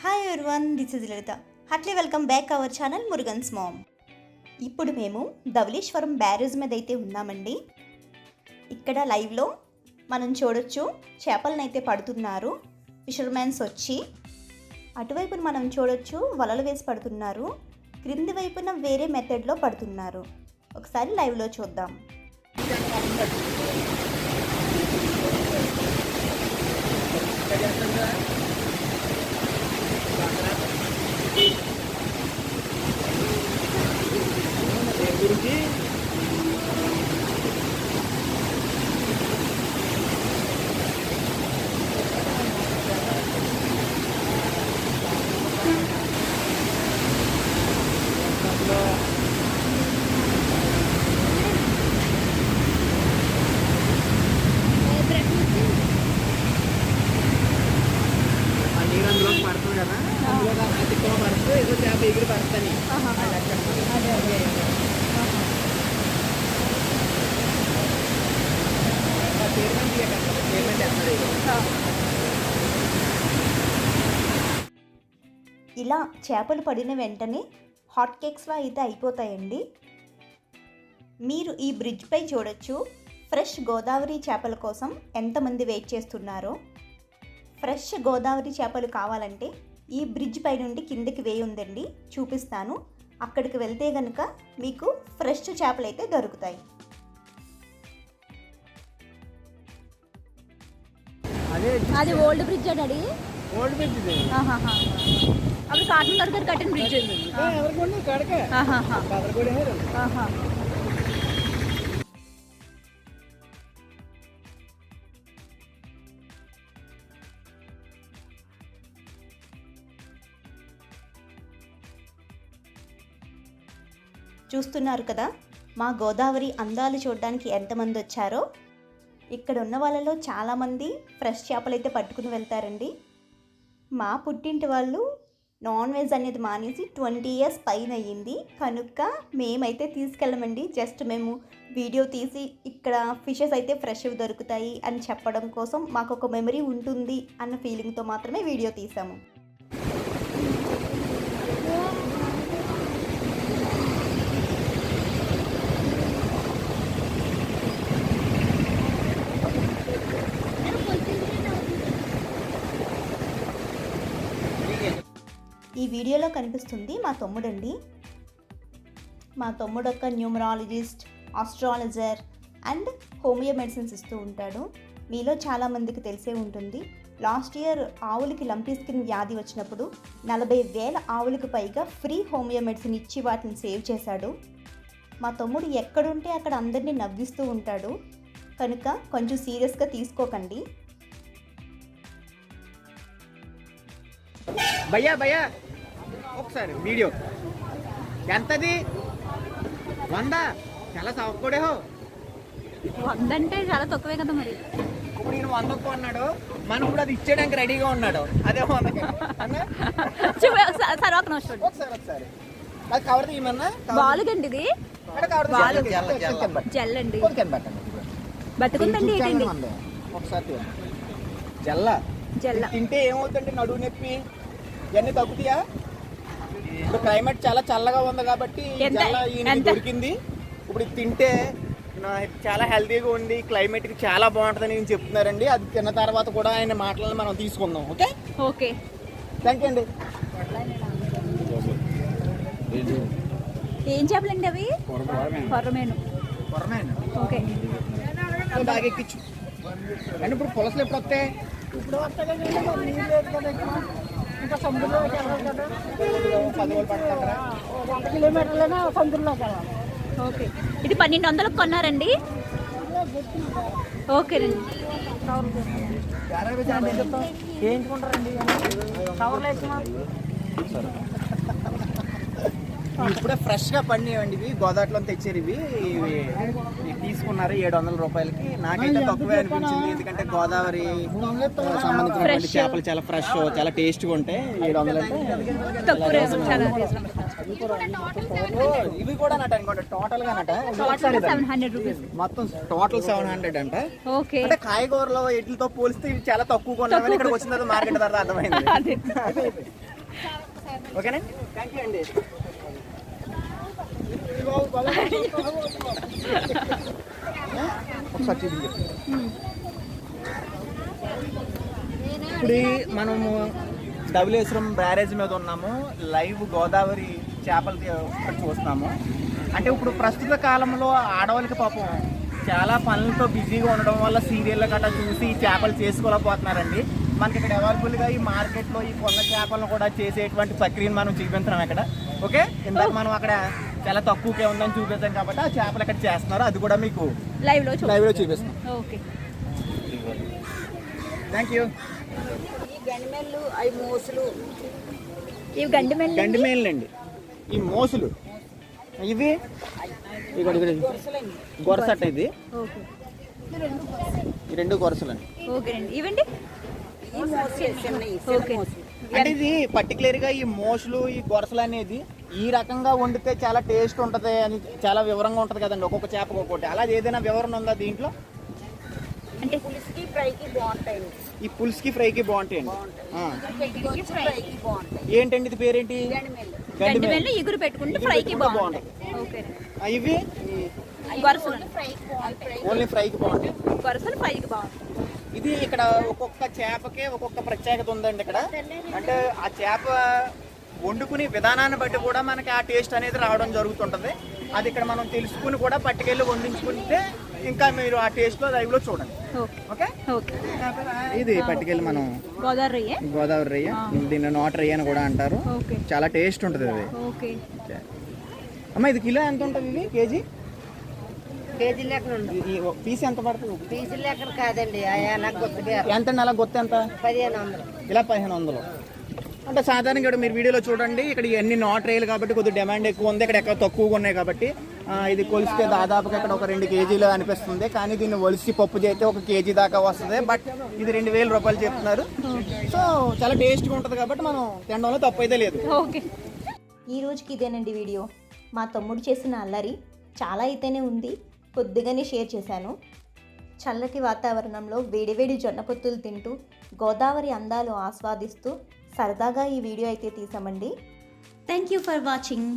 Hi everyone, this is Lalitha. Heartily welcome back our channel Murugan's mom. ఇప్పుడు మేము Dhavaleswaram barrage మీద అయితే ఉన్నామండి. ఇక్కడ లైవ్లో మనం చూడొచ్చు, చేపలను అయితే పడుతున్నారు ఫిషర్మెన్స్ వచ్చి. అటువైపున మనం చూడొచ్చు, వలలు వేసి పడుతున్నారు. క్రింది వైపున వేరే మెథడ్లో పడుతున్నారు. ఒకసారి లైవ్లో చూద్దాం. ఇలా చేపలు పడిన వెంటనే హాట్ కేక్స్లా అయితే అయిపోతాయండి. మీరు ఈ బ్రిడ్జ్ పై చూడొచ్చు, ఫ్రెష్ గోదావరి చేపల కోసం ఎంతమంది వెయిట్ చేస్తున్నారో. ఫ్రెష్ గోదావరి చేపలు కావాలంటే ఈ బ్రిడ్జ్ పై నుండి కిందకి వేయి ఉందండి, చూపిస్తాను. అక్కడికి వెళ్తే కనుక మీకు ఫ్రెష్ చేపలు అయితే దొరుకుతాయి. అది old bridge daddy. Old bridge ఇది. అప్పుడు కాటన్ కడతారు, కట్టిన బ్రిడ్జ్. ఎవరికొండి కడక కదరగొడి హేరు. చూస్తున్నారు కదా మా గోదావరి అందాలు చూడడానికి ఎంతమంది వచ్చారో. ఇక్కడ ఉన్న వాళ్ళలో చాలామంది ఫ్రెష్ చేపలు అయితే పట్టుకుని వెళ్తారండి. మా పుట్టింటి వాళ్ళు నాన్ వెజ్ అనేది మానేసి 20 years పైన అయ్యింది కనుక మేమైతే తీసుకెళ్ళమండి. జస్ట్ మేము వీడియో తీసి ఇక్కడ ఫిషెస్ అయితే ఫ్రెష్ దొరుకుతాయి అని చెప్పడం కోసం, మాకు ఒక మెమరీ ఉంటుంది అన్న ఫీలింగ్తో మాత్రమే వీడియో తీసాము. ఈ వీడియోలో కనిపిస్తుంది మా తమ్ముడండి. మా తమ్ముడు ఒక numerologist, astrologer and homeo medicines ఇస్తూ ఉంటాడు. మీలో చాలామందికి తెలిసే ఉంటుంది, లాస్ట్ ఇయర్ ఆవులకి లంపీ స్కిన్ వ్యాధి వచ్చినప్పుడు 40,000 ఆవులకు పైగా ఫ్రీ హోమియో మెడిసిన్ ఇచ్చి వాటిని సేవ్ చేశాడు. మా తమ్ముడు ఎక్కడుంటే అక్కడ అందరినీ నవ్విస్తూ ఉంటాడు కనుక కొంచెం సీరియస్గా తీసుకోకండి. భయ్యా భయ్యా ఒకసారి వీడియో ఎంతది? 100. చాలా తక్కువడేహో. 100 అంటే చాలా తక్కువే కదా మరి. ఇప్పుడు నేను 100 కొన్నాడు, మనం ఇప్పుడు అది ఇచ్చేయడానికి రెడీగా ఉన్నాడు. అదే 100కి ఒకసారి అది కవర్ తీయమన్నా. బాలుగండి ఇది, జెల్ అండి. బతుకుందండి ఏంటండి ఒకసారి జల్ల జల్ల తింటే ఏమవుతుందంటే నడువు నొప్పి ఇవన్నీ తగ్గుతాయా? ఇప్పుడు క్లైమేట్ చాలా చల్లగా ఉంది కాబట్టి దొరికింది. ఇప్పుడు ఇది తింటే చాలా హెల్తీగా ఉండి క్లైమేట్కి చాలా బాగుంటుందని నేను చెప్తున్నారండి. అది తిన్న తర్వాత కూడా ఆయన మాటలను మనం తీసుకుందాం. ఓకే ఓకే, థ్యాంక్ యూ అండి. ఏం చేపలండి అవి? కొర్రమేను. ఓకే, బాగా ఎక్కించు. అండ్ ఇప్పుడు పులసలు ఎప్పుడు వస్తాయి? ఇప్పుడు ఇంకా సముద్రంలోకి వెళ్ళాలి కదా, 10 రోజులు పడుతుంటారా? 100 కిలోమీటర్లైనా సముద్రంలోకి వెళ్ళాలి. ఓకే, ఇది 1200 కొన్నారండి. ఓకేనండి. ఏంచుకుంటారండి ఇప్పుడే ఫ్రెష్గా పండివండి ఇవి, గోదావరిలో తెచ్చారు. ఇవి తీసుకున్నారు 700 రూపాయలకి. నాకైతే తక్కువే అనిపించింది, ఎందుకంటే గోదావరి సంబంధించిన చేపలు చాలా ఫ్రెష్, చాలా టేస్ట్గా ఉంటాయి. 700 ఇవి కూడా నట అనుకోండి, టోటల్ గా నట మొత్తం టోటల్ 700 అంట. అంటే కాయగూరలో వీటితో పోలిస్తే ఇవి చాలా తక్కువగా ఉన్నాయి. ఇక్కడికి వచ్చిన తర్వాత మార్కెట్ ధర అర్థమైంది. ఓకేనా, థ్యాంక్ యూ అండి. ఒకసారి చూపించండి. ఇప్పుడు మనము ధవళేశ్వరం బ్యారేజ్ మీద ఉన్నాము. లైవ్ గోదావరి చేపలు చూస్తున్నాము. అంటే ఇప్పుడు ప్రస్తుత కాలంలో ఆడవాళ్ళకి పాపం చాలా పనులతో బిజీగా ఉండడం వల్ల సీరియల్ గట్రా చూసి చేపలు చేసుకోలేకపోతున్నారండి. మనకి ఇక్కడ అవైలబుల్గా ఈ మార్కెట్లో ఈ కొన్న చేపలను కూడా చేసేటువంటి ప్రక్రియను మనం చూపించాం ఇక్కడ. ఓకే, ఇందాక మనం అక్కడ చాలా తక్కువకే ఉందని చూపించాం కాబట్టి ఆ చేపలు ఇక్కడ చేస్తున్నారు. అది కూడా మీకు లైవ్లో చూపిస్తాం. Okay, thank you. ఇవి గండిమేళ్ళు అండి. ఈ మోసులు ఇవి ఇక్కడ గొరసట. ఇది ఈ రెండు గొరసలండి. ఇవండి అంటే ఇది పర్టికులర్గా ఈ మోసులు ఈ గొరసలు అనేది ఈ రకంగా వండితే చాలా టేస్ట్ ఉంటుంది అని చాలా వివరంగా ఉంటుంది కదండి, ఒక్కొక్క చేపకు ఒక్కొక్కటి. అలా ఏదైనా వివరణ ఉందా దీంట్లో? అంటే పులుసుకి ఫ్రైకి బాగుంటాయి. ఈ పులుసుకి ఫ్రైకి బాగుంటాయండి. ఏంటండి ఇది పేరేంటి? గండిమేళ్ళు ఇగురు పెట్టుకుంటే ఫ్రైకి బాగుంటాయి. ఓకే, ఇవి గొరసలు ఓన్లీ ఫ్రైకి బాగుంటాయి. గొరసలు ఫ్రైకి బాగుంటాయి. ఇది ఇక్కడ ఒక్కొక్క చేపకే ఒక్కొక్క ప్రత్యేకత ఉందండి ఇక్కడ. అంటే ఆ చేప వండుకునే విధానాన్ని బట్టి కూడా మనకి ఆ టేస్ట్ అనేది రావడం జరుగుతుంటుంది. అది ఇక్కడ మనం తెలుసుకుని కూడా పట్టుకెళ్ళి వండించుకుంటే ఇంకా మీరు ఆ టేస్ట్ లో లైవ్ లో చూడండి. ఓకే, ఇది పట్టుకెళ్ళి మనం గోదావరి రొయ్య, దీన్ని నోట రొయ్య అని కూడా అంటారు. చాలా టేస్ట్ ఉంటుంది అది. అమ్మ ఇది కిలో ఎంత ఉంటుంది? ఇది కేజీ లెక్కన పీస్ ఎంత పడుతుంది? పీసు లెక్కన కాదండి, ఎంత అండి? అలా గొత్త ఎంత? 1500. ఇలా 1500. అంటే సాధారణంగా ఇక్కడ మీరు వీడియోలో చూడండి, ఇక్కడ ఇవన్నీ నాట్ రైలు కాబట్టి కొద్దిగా డిమాండ్ ఎక్కువ ఉంది. ఇక్కడ ఎక్కడ తక్కువగా ఉన్నాయి కాబట్టి ఇది కొలిస్తే దాదాపుగా ఇక్కడ ఒక 2 కేజీలు అనిపిస్తుంది. కానీ దీన్ని ఒలిసి పప్పు చేస్తే 1 కేజీ దాకా వస్తుంది. బట్ ఇది 2000 రూపాయలు చెప్తున్నారు. సో చాలా టేస్ట్గా ఉంటుంది కాబట్టి మనం తినడంలో తప్పు అయితే లేదు. ఓకే, ఈ రోజుకి ఇదేనండి వీడియో. మా తమ్ముడు చేసిన అల్లరి చాలా అయితేనే ఉంది, కొద్దిగానే షేర్ చేశాను. చల్లటి వాతావరణంలో వేడివేడి జొన్న పొత్తులు తింటూ గోదావరి అందాలు ఆస్వాదిస్తూ సరదాగా ఈ వీడియో అయితే తీసామండి. Thank you for watching.